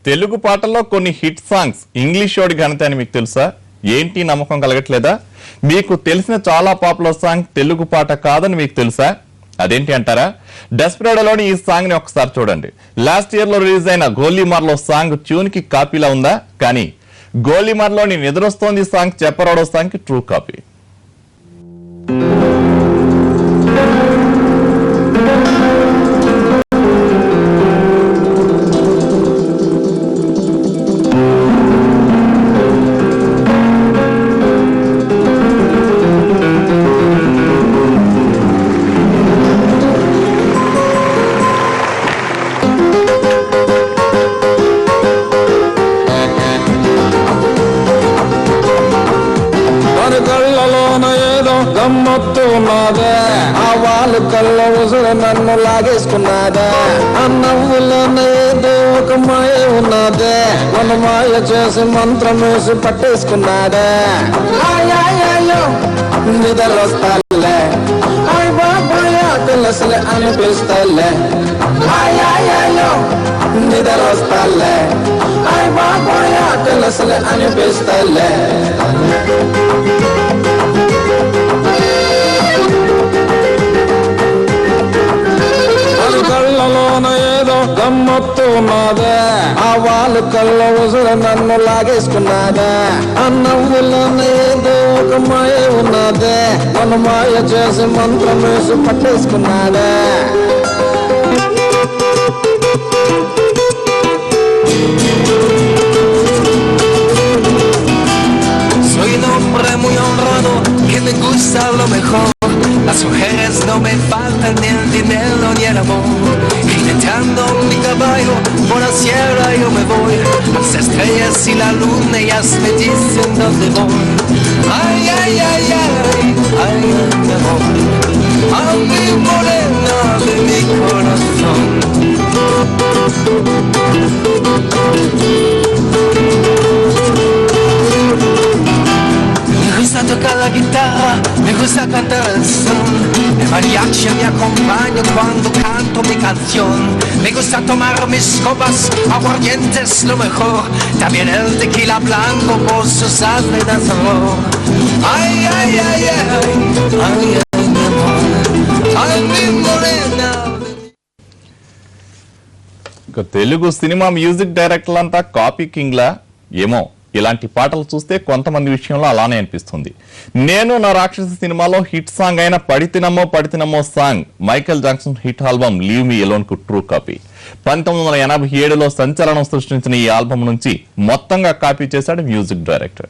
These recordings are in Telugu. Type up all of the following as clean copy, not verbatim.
తెలుగు పాటల్లో కొన్ని హిట్ సాంగ్స్ ఇంగ్లీష్ వాడి ఘనత అని మీకు తెలుసా? ఏంటి నమ్మకం కలగట్లేదా? మీకు తెలిసిన చాలా పాపులర్ సాంగ్ తెలుగు పాట కాదని మీకు తెలుసా? అదేంటి అంటారా? డెస్పరేడోలోని ఈ సాంగ్ ని ఒకసారి చూడండి. లాస్ట్ ఇయర్ లో రిలీజ్ అయిన గోలీమార్లో సాంగ్ ట్యూన్ కి కాపీలా ఉందా? కానీ గోలీమార్లోని నిద్రొస్తోంది సాంగ్ చెప్పరాడో సాంగ్ కి ట్రూ కాపీ. గమ్మత్తున్నదే ఆ వాళ్ళు కళ్ళ ఉసురు నన్ను లాగేసుకున్నదే ఆ నవ్వులోనే ఏదో ఒక మాయ ఉన్నదే నన్ను మాయ చేసి మంత్రం వేసి పట్టేసుకున్నాడే నిద్రొస్తాలే అయ్ బాబాయ్ తెలుసులే అనిపిస్తలే నిద్రొస్తాలే అయ్ బాబాయ్ తెలుసులే అనిపిస్తలే కళ్ళలోన ఏదో గమ్మత్తున్నదే ఆ వాళ్ళు కళ్ళ ఉసురు నన్ను లాగేసుకున్నాదే ఆ నవ్వులోన ఏదో ఒక మాయ ఉన్నదే నన్ను మాయ చేసి మంత్రం వేసి పట్టేసుకున్నాడే Soy un hombre muy honrado que me gusta lo mejor. Las mujeres no me faltan ni el dinero ni el amor. Jineteando mi caballo por la sierra yo me voy. Las estrellas y la luna ellas me dicen dónde voy. Ay, ay, ay, ay, ay, mi amor. A mi morena de mi corazón. Me gusta tocar la guitarra, me gusta cantar el son. El mariachi me acompaña cuando canto mi canción. Me gusta tomar mis copas, aguardientes lo mejor. También el tequila blanco por su sangre de sabor. Ay, ay, ay, ay, ay, ay, mi amor. Ay, mi morena. Telugu cinema music డైరెక్టర్లంతా కాపీ కింగ్లా ఏమో. ఇలాంటి పాటలు చూస్తే కొంతమంది విషయంలో అలానే అనిపిస్తుంది. నేను నా రాక్షసి సినిమాలో హిట్ సాంగ్ అయిన పడితినమ్మో song Michael Jackson hit album leave me alone కు ట్రూ కాపీ. 1987లో సంచలనం సృష్టించిన ఈ ఆల్బమ్ నుంచి మొత్తంగా కాపీ చేశాడు మ్యూజిక్ డైరెక్టర్.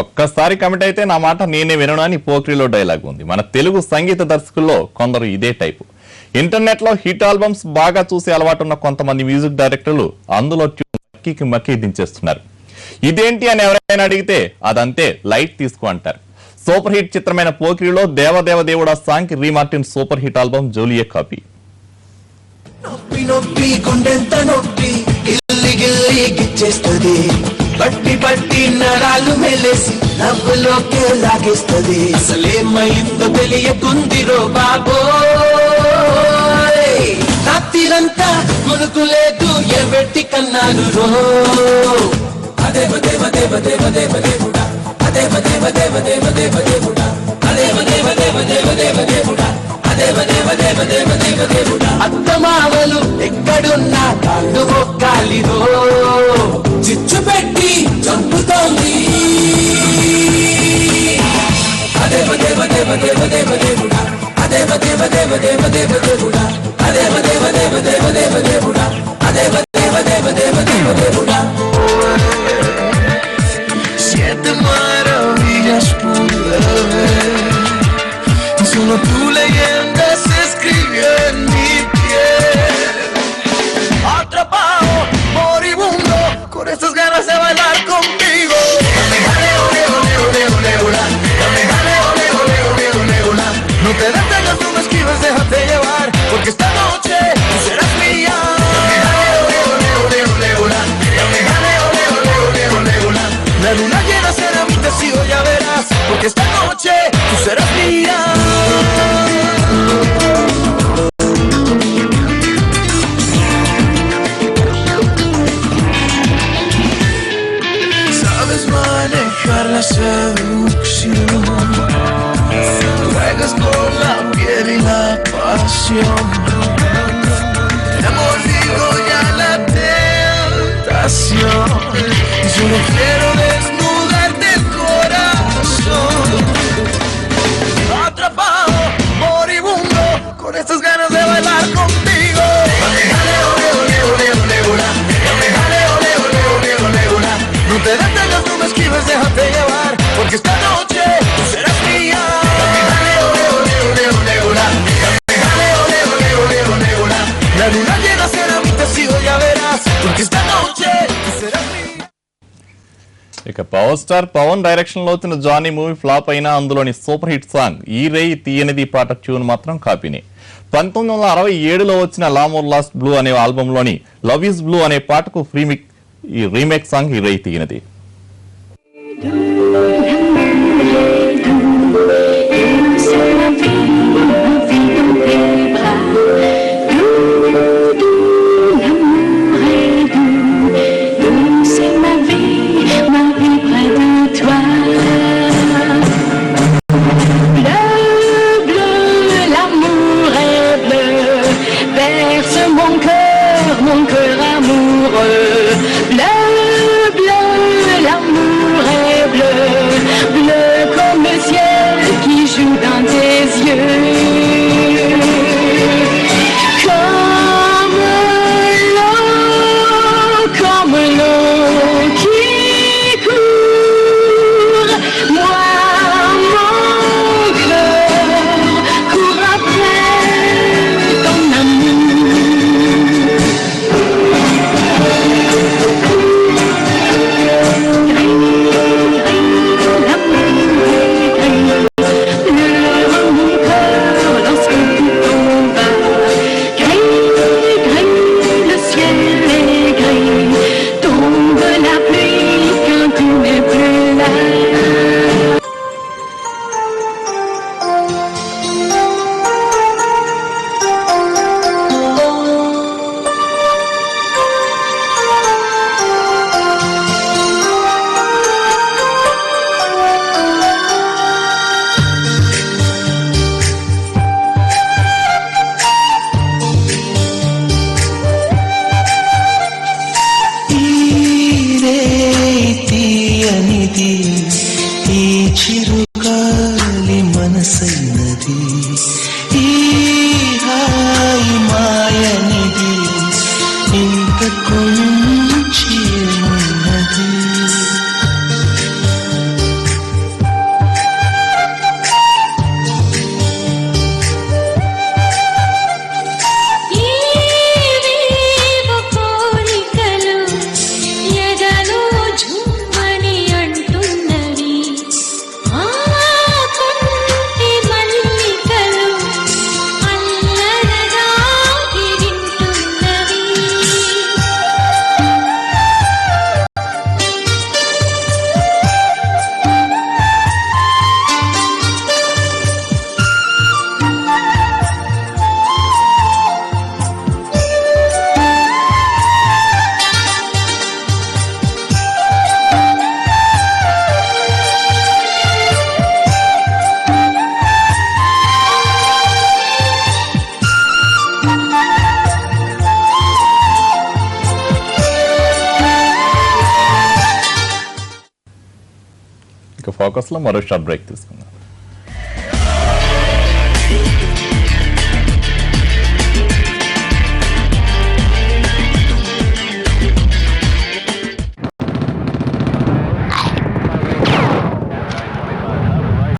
ఒక్కసారి కమిట్ అయితే నా మాట నేనే వినను అని పోక్రిలో డైలాగ్ ఉంది. మన తెలుగు సంగీత దర్శకుల్లో కొందరు ఇదే టైపు. ఇంటర్నెట్ లో హిట్ ఆల్బమ్స్ బాగా చూసే అలవాటు ఉన్న కొంతమంది మ్యూజిక్ డైరెక్టర్లు అందులో మక్కి దించేస్తున్నారు. ఇదేంటి అని ఎవరైనా అడిగితే అదంతే, లైట్ తీసుకో అంటారు. సూపర్ హిట్ చిత్రమైన పోక్రిలో దేవదేవ దేవుడా సాంగ్ కి రీమార్టిన్ సూపర్ హిట్ ఆల్బమ్ జోలియే కాపీ. నొప్పి నొప్పి కొండెంత నొప్పి గిల్లి గిల్లి గిచ్చేస్తుంది, పట్టి పట్టి నరాలు మెలేసి నవ్వులోకి లాగేస్తుంది. అసలేమైందో తెలియకుందిరో బాబోయ్, రాత్రిరంతా మునుకు లేదు ఎవ్వెట్టి కన్నాను రో. అదేవ దేవ దేవ దేవ దేవ దేవుడా, అదేవ దేవ దేవ దేవ దేవ దేవుడా, అదేవ దేవ దేవ దేవ దేవ దేవుడా, అదేవ దేవ దేవ దేవ దేవ దేవుడా. అత్తమావలు ఎక్కడున్నా కాళ్ళు మొక్కాలిరో, చిచ్చు పెట్టి చంపుతోంది. అదేవ దేవ దేవ దేవ దేవ దేవుడా, అదేవ దేవ దేవ దేవ దేవ దేవుడా, అదేవ దేవ దేవ దేవ దేవ దేవుడా, అదేవ దేవ దేవ దేవ దేవ దేవుడా. Siete maravillas pude ver, solo tu leyenda se escribió en mi piel. Atrapado, moribundo, con estas ganas de bailar contigo. Dame jale, ole, ole, ole, ole, ole. Dame jale, ole, ole, ole, ole, ole. No te detengas, no me esquives, déjate llevar, porque esta noche tú serás mía. Dame jale, ole, ole, ole, ole, ole. Dame jale, ole, ole, ole, ole, ole. La luna llena será mi testigo, ya verás, porque esta noche tú serás mía. Sabes manejar la seducción, juegas con la piel y la pasión. Te ha mordido ya la tentación, y solo quiero desnudarte el corazón. Atrapado, moribundo, con estas ganas de bailar contigo. Dame jale, ole, ole, ole, ole, ole. Dame jale, ole, ole, ole, ole, ole. No te detengas, no me esquives, déjate llevar, porque esta noche tú serás mía. Dame jale, ole, ole, ole, ole, ole. Dame jale, ole, ole, ole, ole, ole. La luna llena será mi testigo, ya verás, porque esta noche tú serás mía. ఇక పవర్ స్టార్ పవన్ డైరెక్షన్ లో వచ్చిన జానీ మూవీ ఫ్లాప్ అయినా అందులోని సూపర్ హిట్ సాంగ్ ఈ రేయి తీయనిది పాట ట్యూన్ మాత్రం కాపీనే. 1967లో వచ్చిన లామోర్ లాస్ట్ బ్లూ అనే ఆల్బమ్ లోని లవ్ ఈజ్ బ్లూ అనే పాటకు ఈ రీమేక్ సాంగ్ ఈ రేయి తీయనిది. ఫోకస్ లో మరో షార్ట్ బ్రేక్ తీసుకుందాం.